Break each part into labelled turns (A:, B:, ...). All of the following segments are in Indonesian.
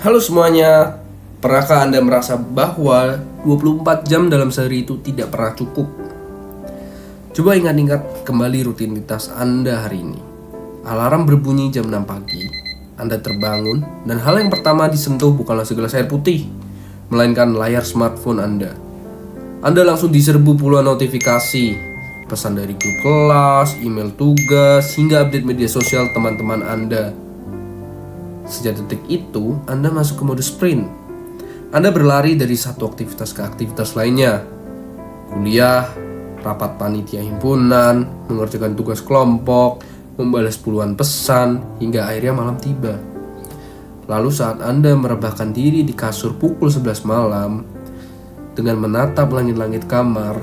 A: Halo semuanya, pernahkah Anda merasa bahwa 24 jam dalam sehari itu tidak pernah cukup? Coba ingat-ingat kembali rutinitas Anda hari ini. Alarm berbunyi jam 6 pagi, Anda terbangun, dan hal yang pertama disentuh bukanlah segelas air putih, melainkan layar smartphone Anda. Anda langsung diserbu puluhan notifikasi, pesan dari grup kelas, email tugas, hingga update media sosial teman-teman Anda. Sejak detik itu, Anda masuk ke mode sprint. Anda berlari dari satu aktivitas ke aktivitas lainnya. Kuliah, rapat panitia himpunan, mengerjakan tugas kelompok, membalas puluhan pesan, hingga akhirnya malam tiba. Lalu saat Anda merebahkan diri di kasur pukul 11 malam, dengan menatap langit-langit kamar,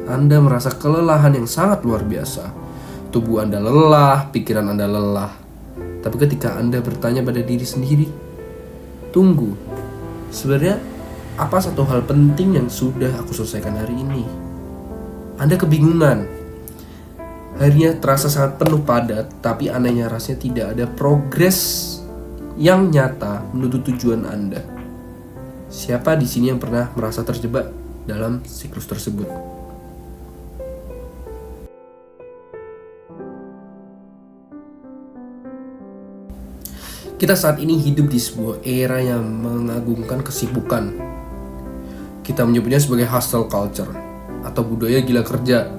A: Anda merasa kelelahan yang sangat luar biasa. Tubuh Anda lelah, pikiran Anda lelah. Tapi ketika Anda bertanya pada diri sendiri, tunggu, sebenarnya apa satu hal penting yang sudah aku selesaikan hari ini? Anda kebingungan. Harinya terasa sangat penuh padat, tapi anehnya rasanya tidak ada progres yang nyata menuju tujuan Anda. Siapa di sini yang pernah merasa terjebak dalam siklus tersebut? Kita saat ini hidup di sebuah era yang mengagungkan kesibukan. Kita menyebutnya sebagai hustle culture atau budaya gila kerja.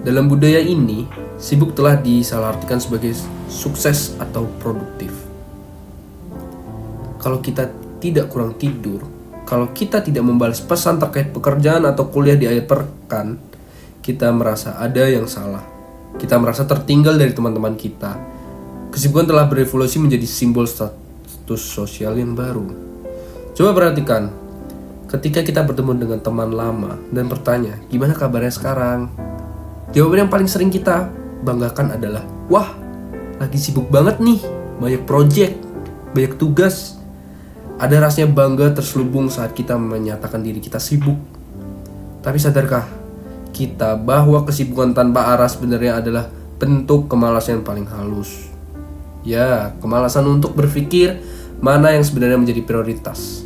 A: Dalam budaya ini, sibuk telah disalahartikan sebagai sukses atau produktif. Kalau kita tidak kurang tidur, kalau kita tidak membalas pesan terkait pekerjaan atau kuliah di akhir pekan, kita merasa ada yang salah. Kita merasa tertinggal dari teman-teman kita. Kesibukan telah berevolusi menjadi simbol status sosial yang baru. Coba perhatikan, ketika kita bertemu dengan teman lama dan bertanya, gimana kabarnya sekarang? Jawaban yang paling sering kita banggakan adalah, wah, lagi sibuk banget nih, banyak project, banyak tugas. Ada rasanya bangga terselubung saat kita menyatakan diri kita sibuk. Tapi sadarkah kita bahwa kesibukan tanpa arah sebenarnya adalah bentuk kemalasan yang paling halus? Ya, kemalasan untuk berpikir mana yang sebenarnya menjadi prioritas.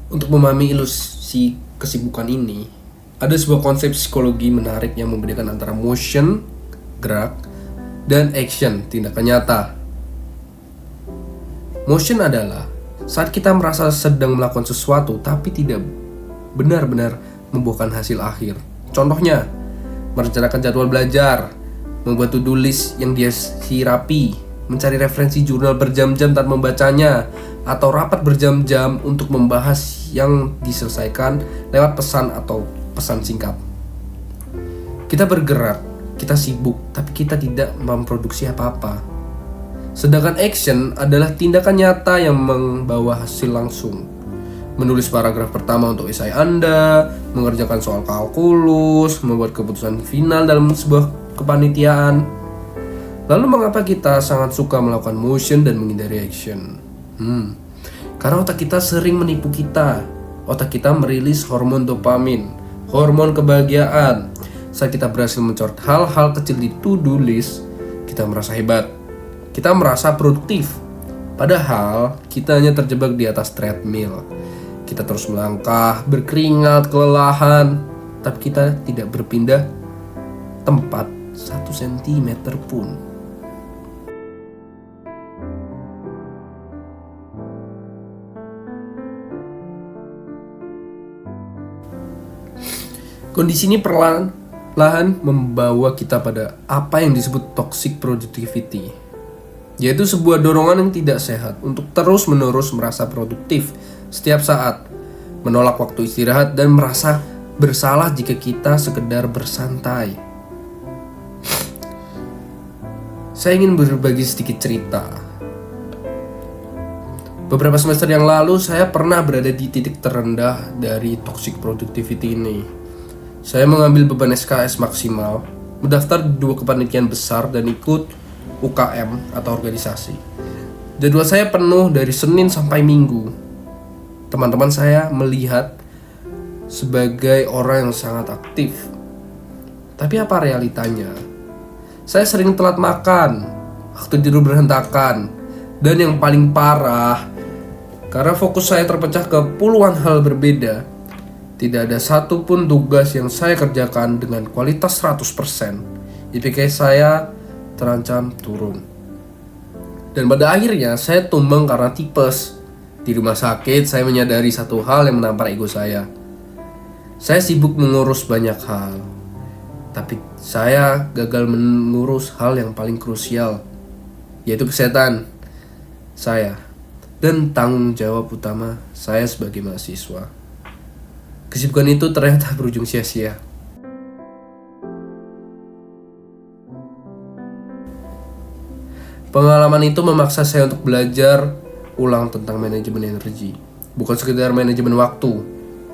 A: Untuk memahami ilusi kesibukan ini, ada sebuah konsep psikologi menarik yang membedakan antara motion, gerak, dan action, tindakan nyata. Motion adalah saat kita merasa sedang melakukan sesuatu tapi tidak benar-benar membuahkan hasil akhir. Contohnya, merencanakan jadwal belajar, membuat to-do list yang dihiasi rapi, mencari referensi jurnal berjam-jam tanpa membacanya, atau rapat berjam-jam untuk membahas yang diselesaikan lewat pesan atau pesan singkat. Kita bergerak, kita sibuk, tapi kita tidak memproduksi apa-apa. Sedangkan action adalah tindakan nyata yang membawa hasil langsung. Menulis paragraf pertama untuk esai Anda, mengerjakan soal kalkulus, membuat keputusan final dalam sebuah kepanitiaan. Lalu mengapa kita sangat suka melakukan motion dan menghindari action? Karena otak kita sering menipu kita. Otak kita merilis hormon dopamin, hormon kebahagiaan. Saat kita berhasil mencoret hal-hal kecil di to-do list, kita merasa hebat. Kita merasa produktif, padahal kita hanya terjebak di atas treadmill. Kita terus melangkah, berkeringat, kelelahan, tapi kita tidak berpindah tempat 1 cm pun. Kondisi ini perlahan membawa kita pada apa yang disebut toxic productivity, yaitu sebuah dorongan yang tidak sehat untuk terus-menerus merasa produktif setiap saat, menolak waktu istirahat, dan merasa bersalah jika kita sekedar bersantai. Saya ingin berbagi sedikit cerita. Beberapa semester yang lalu, saya pernah berada di titik terendah dari toxic productivity ini. Saya mengambil beban SKS maksimal, mendaftar di 2 kepanitiaan besar, dan ikut UKM atau organisasi. Jadwal saya penuh dari Senin sampai Minggu. Teman-teman saya melihat sebagai orang yang sangat aktif. Tapi apa realitanya? Saya sering telat makan, waktu tidur berantakan, dan yang paling parah, karena fokus saya terpecah ke puluhan hal berbeda, tidak ada satupun tugas yang saya kerjakan dengan kualitas 100%. IPK saya terancam turun. Dan pada akhirnya saya tumbang karena tipes. Di rumah sakit saya menyadari satu hal yang menampar ego saya. Saya sibuk mengurus banyak hal, tapi saya gagal mengurus hal yang paling krusial, yaitu kesehatan saya dan tanggung jawab utama saya sebagai mahasiswa. Kesibukan itu ternyata berujung sia-sia. Pengalaman itu memaksa saya untuk belajar ulang tentang manajemen energi, bukan sekedar manajemen waktu.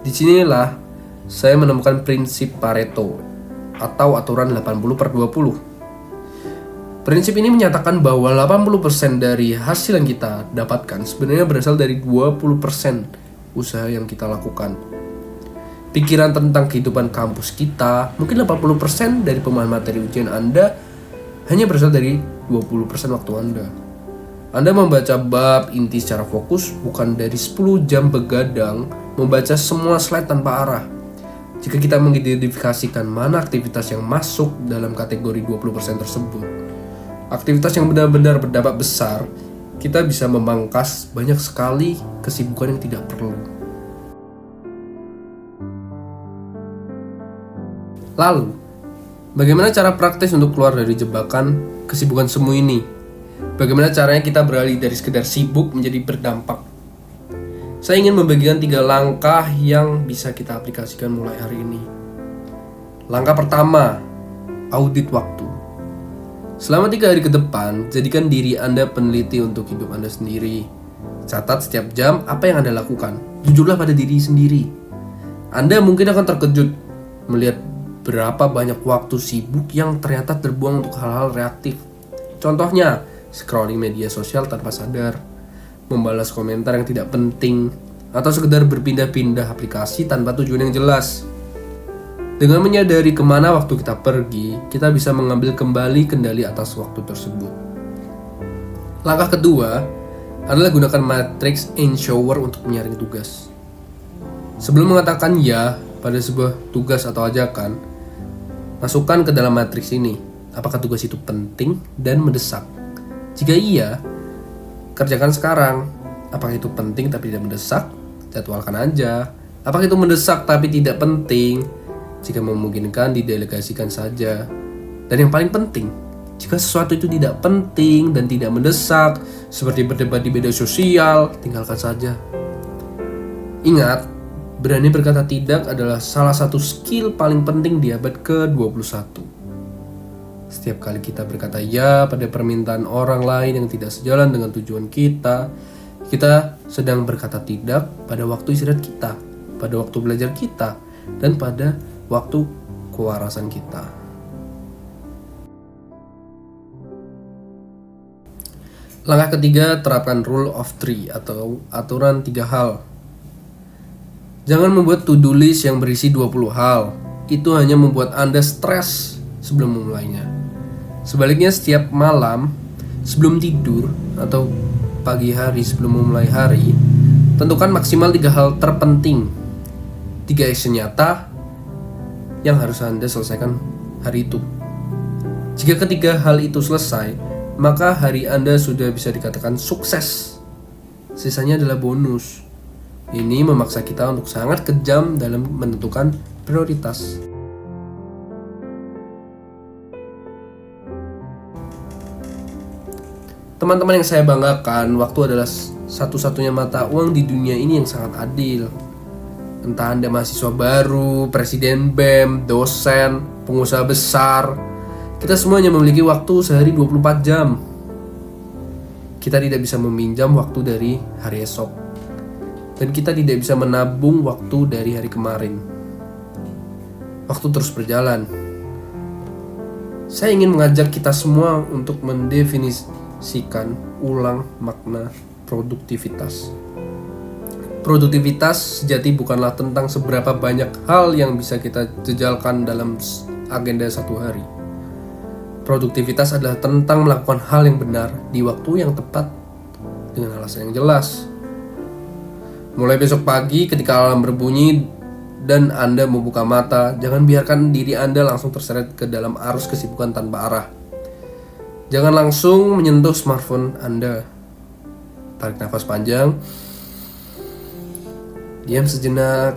A: Disinilah saya menemukan prinsip Pareto atau aturan 80/20. Prinsip ini menyatakan bahwa 80% dari hasil yang kita dapatkan sebenarnya berasal dari 20% usaha yang kita lakukan. Pikiran tentang kehidupan kampus kita, mungkin 80% dari pemahaman materi ujian Anda hanya berasal dari 20% waktu Anda. Anda membaca bab inti secara fokus, bukan dari 10 jam begadang membaca semua slide tanpa arah. Jika kita mengidentifikasikan mana aktivitas yang masuk dalam kategori 20% tersebut, aktivitas yang benar-benar berdampak besar, kita bisa memangkas banyak sekali kesibukan yang tidak perlu. Lalu, bagaimana cara praktis untuk keluar dari jebakan kesibukan semu ini? Bagaimana caranya kita beralih dari sekedar sibuk menjadi berdampak? Saya ingin membagikan 3 langkah yang bisa kita aplikasikan mulai hari ini. Langkah pertama, audit waktu. Selama 3 hari ke depan, jadikan diri Anda peneliti untuk hidup Anda sendiri. Catat setiap jam apa yang Anda lakukan. Jujurlah pada diri sendiri. Anda mungkin akan terkejut melihat berapa banyak waktu sibuk yang ternyata terbuang untuk hal-hal reaktif. Contohnya, scrolling media sosial tanpa sadar, membalas komentar yang tidak penting, atau sekedar berpindah-pindah aplikasi tanpa tujuan yang jelas. Dengan menyadari kemana waktu kita pergi, kita bisa mengambil kembali kendali atas waktu tersebut. Langkah kedua adalah gunakan matriks Eisenhower untuk menyaring tugas. Sebelum mengatakan ya pada sebuah tugas atau ajakan, masukkan ke dalam matriks ini, apakah tugas itu penting dan mendesak? Jika iya, kerjakan sekarang. Apakah itu penting tapi tidak mendesak? Jadwalkan aja. Apakah itu mendesak tapi tidak penting? Jika memungkinkan, didelegasikan saja. Dan yang paling penting, jika sesuatu itu tidak penting dan tidak mendesak, seperti berdebat di media sosial, tinggalkan saja. Ingat, berani berkata tidak adalah salah satu skill paling penting di abad ke-21. Setiap kali kita berkata ya pada permintaan orang lain yang tidak sejalan dengan tujuan kita, kita sedang berkata tidak pada waktu istirahat kita, pada waktu belajar kita, dan pada waktu kewarasan kita. Langkah ketiga, terapkan rule of 3 atau aturan 3 hal. Jangan membuat to-do list yang berisi 20 hal. Itu hanya membuat Anda stres sebelum memulainya. Sebaliknya, setiap malam sebelum tidur atau pagi hari sebelum memulai hari, tentukan maksimal 3 hal terpenting, 3 action nyata yang harus Anda selesaikan hari itu. Jika ketiga hal itu selesai, maka hari Anda sudah bisa dikatakan sukses. Sisanya adalah bonus. Ini memaksa kita untuk sangat kejam dalam menentukan prioritas. Teman-teman yang saya banggakan, waktu adalah satu-satunya mata uang di dunia ini yang sangat adil. Entah Anda mahasiswa baru, presiden BEM, dosen, pengusaha besar, kita semuanya memiliki waktu sehari 24 jam. Kita tidak bisa meminjam waktu dari hari esok. Dan kita tidak bisa menabung waktu dari hari kemarin. Waktu terus berjalan. Saya ingin mengajak kita semua untuk mendefinisikan ulang makna produktivitas. Produktivitas sejati bukanlah tentang seberapa banyak hal yang bisa kita jejalkan dalam agenda satu hari. Produktivitas adalah tentang melakukan hal yang benar di waktu yang tepat dengan alasan yang jelas. Mulai besok pagi ketika alarm berbunyi dan Anda membuka mata, jangan biarkan diri Anda langsung terseret ke dalam arus kesibukan tanpa arah. Jangan langsung menyentuh smartphone Anda. Tarik nafas panjang. Diam sejenak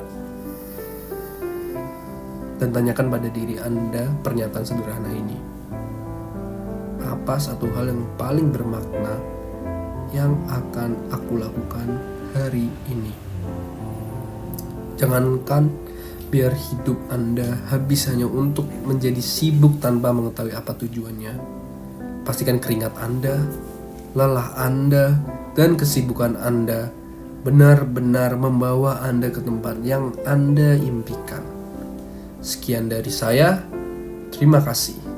A: dan tanyakan pada diri Anda pernyataan sederhana ini. Apa satu hal yang paling bermakna yang akan aku lakukan hari ini? Jangankan biar hidup Anda habis hanya untuk menjadi sibuk tanpa mengetahui apa tujuannya. Pastikan keringat Anda, lelah Anda, dan kesibukan Anda benar-benar membawa Anda ke tempat yang Anda impikan. Sekian dari saya, terima kasih.